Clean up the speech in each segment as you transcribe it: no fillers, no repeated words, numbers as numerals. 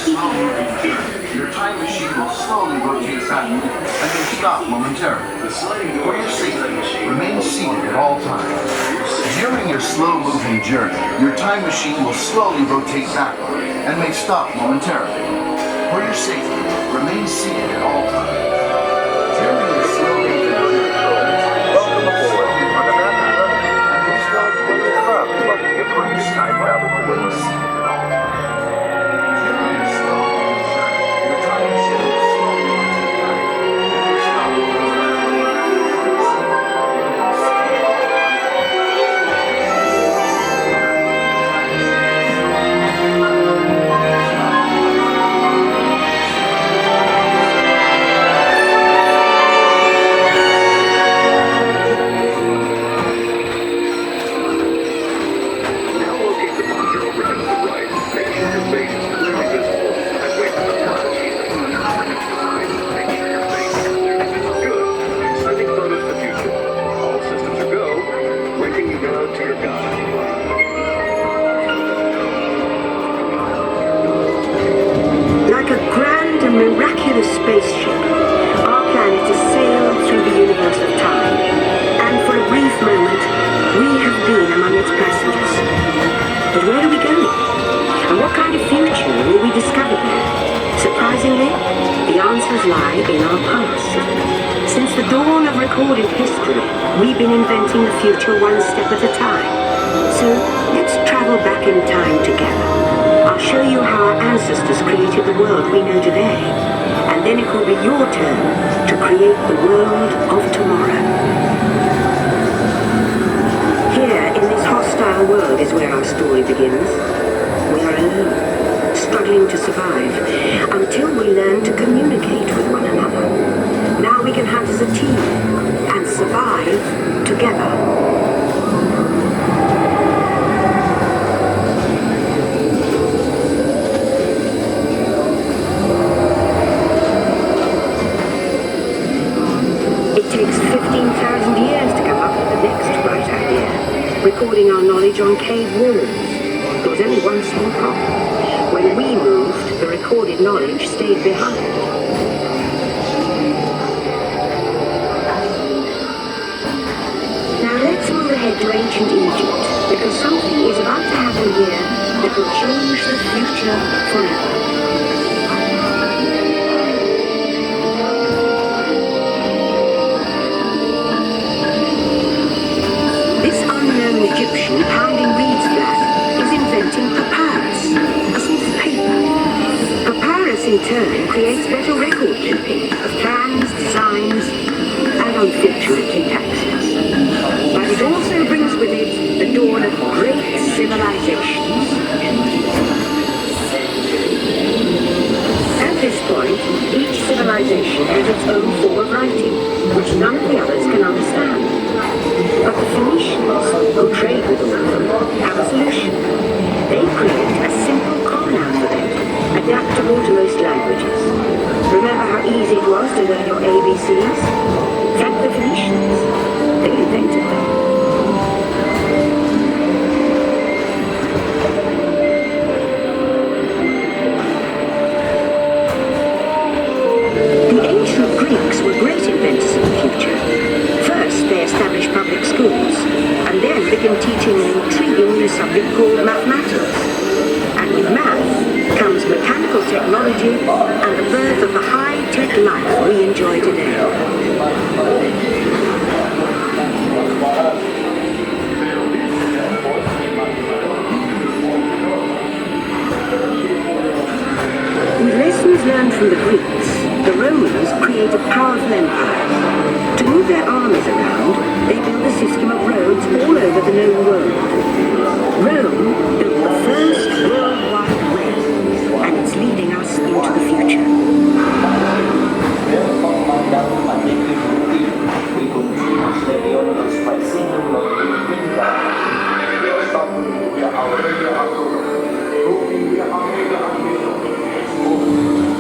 slow-moving journey, your time machine will slowly rotate back and then stop momentarily. For your safety, remain seated at all times. During your slow-moving journey, your time machine will slowly rotate backward and may stop momentarily. For your safety, remain seated at all times. During your slow-moving journey, welcome aboard on the map and may stop momentarily. For your time travel, remain seated at all times. During your slow-moving journey, your time machine will slowly rotate backward and may stop momentarily. Spaceship, our planet is sailed through the universe of time, and for a brief moment, we have been among its passengers. But where are we going? And what kind of future will we discover there? Surprisingly, the answers lie in our past. Since the dawn of recorded history, we've been inventing the future one step at a time. So let's travel back in time together. I'll show you how our ancestors created the world we know today. And then it will be your turn to create the world of tomorrow. Here, in this hostile world, is where our story begins. We are alone, struggling to survive, until we learn to communicate with one another. Now we can hunt as a team, and survive together. Recording our knowledge on cave walls. There was only one small problem. When we moved, the recorded knowledge stayed behind. Now let's move ahead to ancient Egypt, because something is about to happen here that will change the future forever. Egyptian pounding reeds flat is inventing papyrus, a sort of paper. Papyrus in turn creates better record keeping of plans, designs, and unfortunately taxes. But it also brings with it the dawn of great civilizations. At this point, each civilization has its own form of writing, which none of the others can understand. But the Phoenicians, who trade with all of them, have a solution. They create a simple common alphabet, adaptable to most languages. Remember how easy it was to learn your ABCs? Thank the Phoenicians. They invented them. The ancient Greeks were great inventors of the future. First, they established public schools, and then began teaching an intriguing new subject called mathematics. And with math comes mechanical technology and the birth of the high-tech life we enjoy today. With lessons learned from the Greeks, the Romans created powerful empires. To move their armies around, they built a system of roads all over the known world. Rome built the first worldwide way, and it's leading us into the future.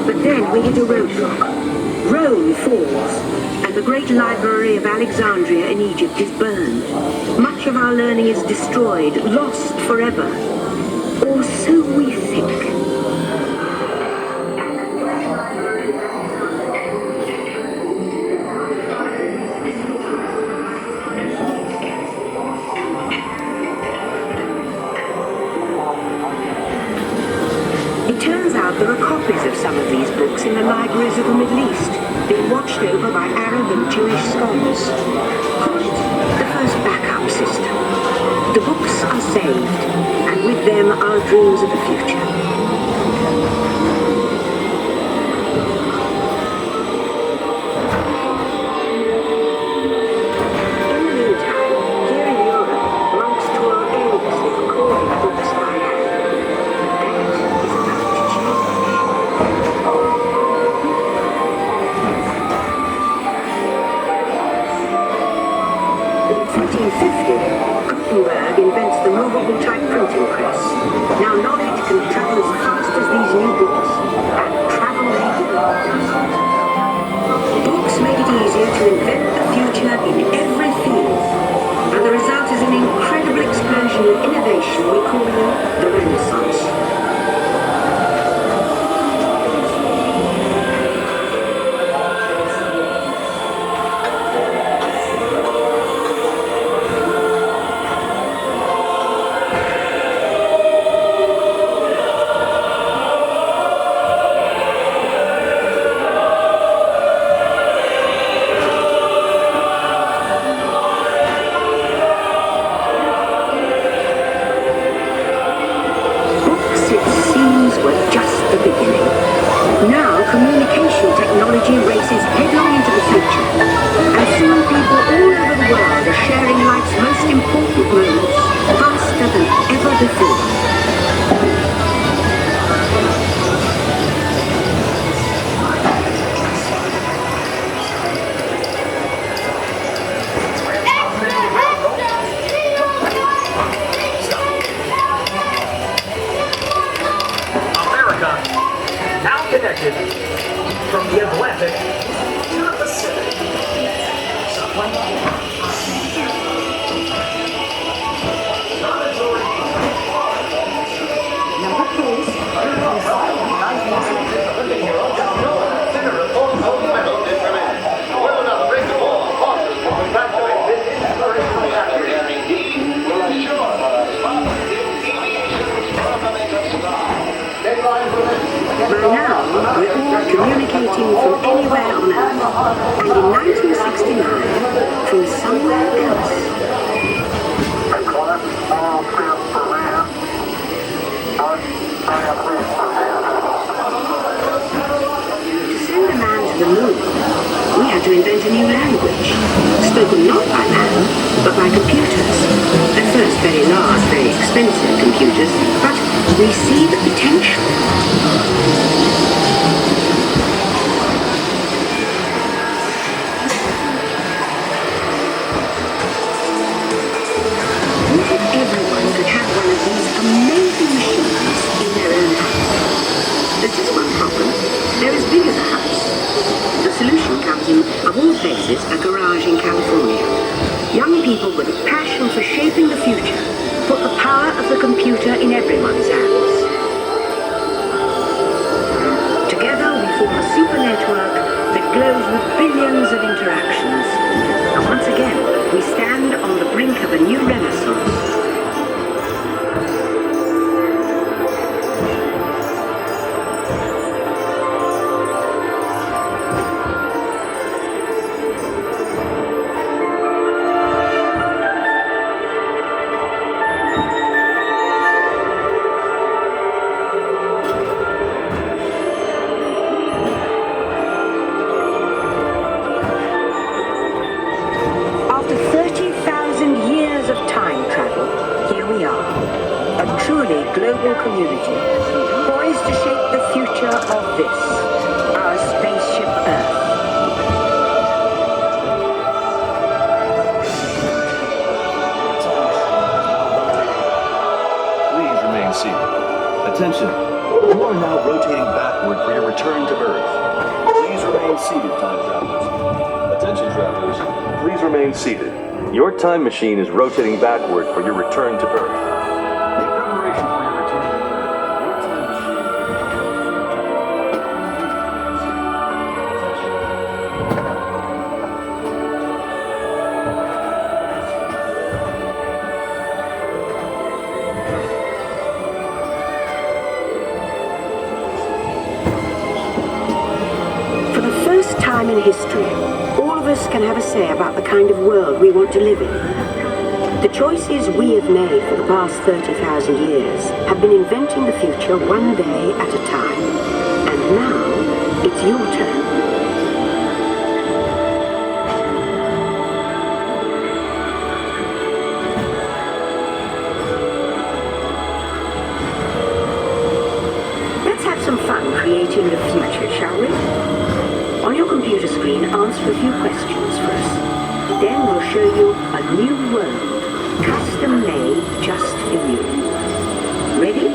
But then we hit a roadblock. Rome falls, and the great library of Alexandria in Egypt is burned. Much of our learning is destroyed, lost forever. Or so we think. out there are copies of some of these books in the libraries of the Middle East, being watched over by Arab and Jewish scholars. Call it the first backup system. The books are saved, and with them our dreams of the future. In the meantime, here in Europe, monks toil aimlessly recording books by hand. That is about to change. In 1450, Gutenberg invents the movable type printing press. Now knowledge can travel as fast as these new books, and travel they do. Books make it easier to invent the future in every field, and the result is an incredible explosion in innovation we call the Renaissance. Communication technology races headlong into the future, and soon people all over the world are sharing life's most important moments faster than ever before. America, now connected from the Atlantic to the Pacific. Number please. By now, we're all communicating from anywhere on Earth, and in 1969, from somewhere else. To send a man to the moon, we had to invent a new language, spoken not by man, but by computers. At first very large, very expensive computers, but we see the potential. What if everyone could have one of these amazing machines in their own house? There's just one problem. They're as big as a house. The solution comes in, of all places, a garage in California. Young people with a passion for shaping the future put the power of the computer in everyone's hands. Together we form a super network that glows with billions of interactions. And once again, we stand on the brink of a new renaissance. After 30,000 years of time travel, here we are, a truly global community, poised to shape the future of this, our spaceship Earth. Please remain seated. Attention, you are now rotating backward for your return to Earth. Please remain seated, time travelers. Attention, travelers. Please remain seated. Your time machine is rotating backward for your return to Earth. In preparation for your return to Earth, your time machine... time in history, all of us can have a say about the kind of world we want to live in. The choices we have made for the past 30,000 years have been inventing the future one day at a time. And now, it's your turn. Let's have some fun creating the future, shall we? On your computer screen, answer a few questions for us. Then we'll show you a new world, custom made just for you. Ready?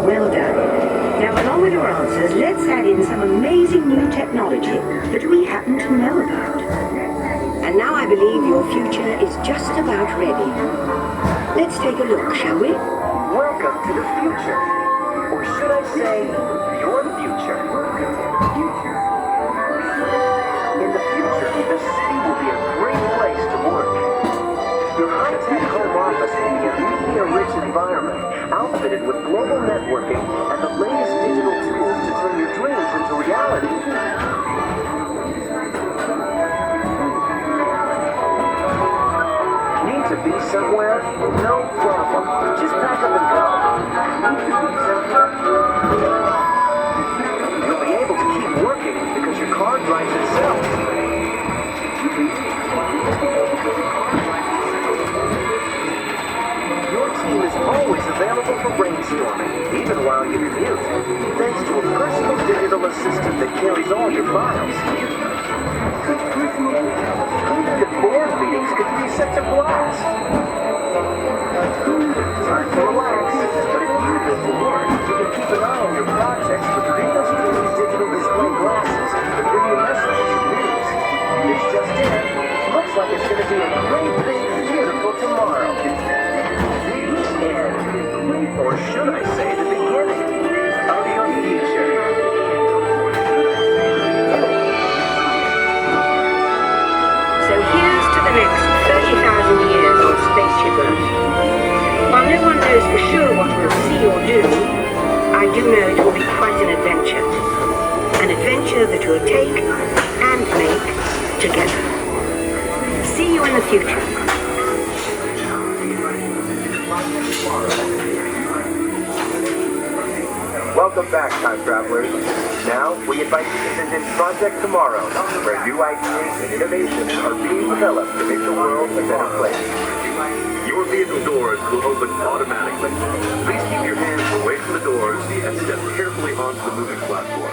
Well done. Now, along with your answers, let's add in some amazing new technology that we happen to know about. And now I believe your future is just about ready. Let's take a look, shall we? Welcome to the future. Or should I say, your future. In the future, the city will be a great place to work. Your high-tech home office will be a media-rich environment, outfitted with global networking and the latest digital tools to turn your dreams into reality. Need to be somewhere? No problem. Just pack up and go. Need to be somewhere? You'll be able to keep working because your car drives itself. Your team is always available for brainstorming, even while you commute, thanks to a personal digital assistant that carries all your files. Even the board meetings could be such a blast. Time to relax, but if you've been bored, you can keep an eye on your projects with video-streaming digital display glasses that bring you messages and news. It's just in. Looks like it's going to be a great, big, beautiful tomorrow. Or should I say the beginning of your future? So here's to the next 30,000 years on SpaceShip Earth. While no one knows for sure what we'll see or do, I do know it will be quite an adventure. An adventure that we'll take and make together. See you in the future. Welcome back, time travelers. Now, we invite you to visit Project Tomorrow, where new ideas and innovations are being developed to make the world a better place. Your vehicle doors will open automatically. Please keep your hands away from the doors and step carefully onto the moving platform.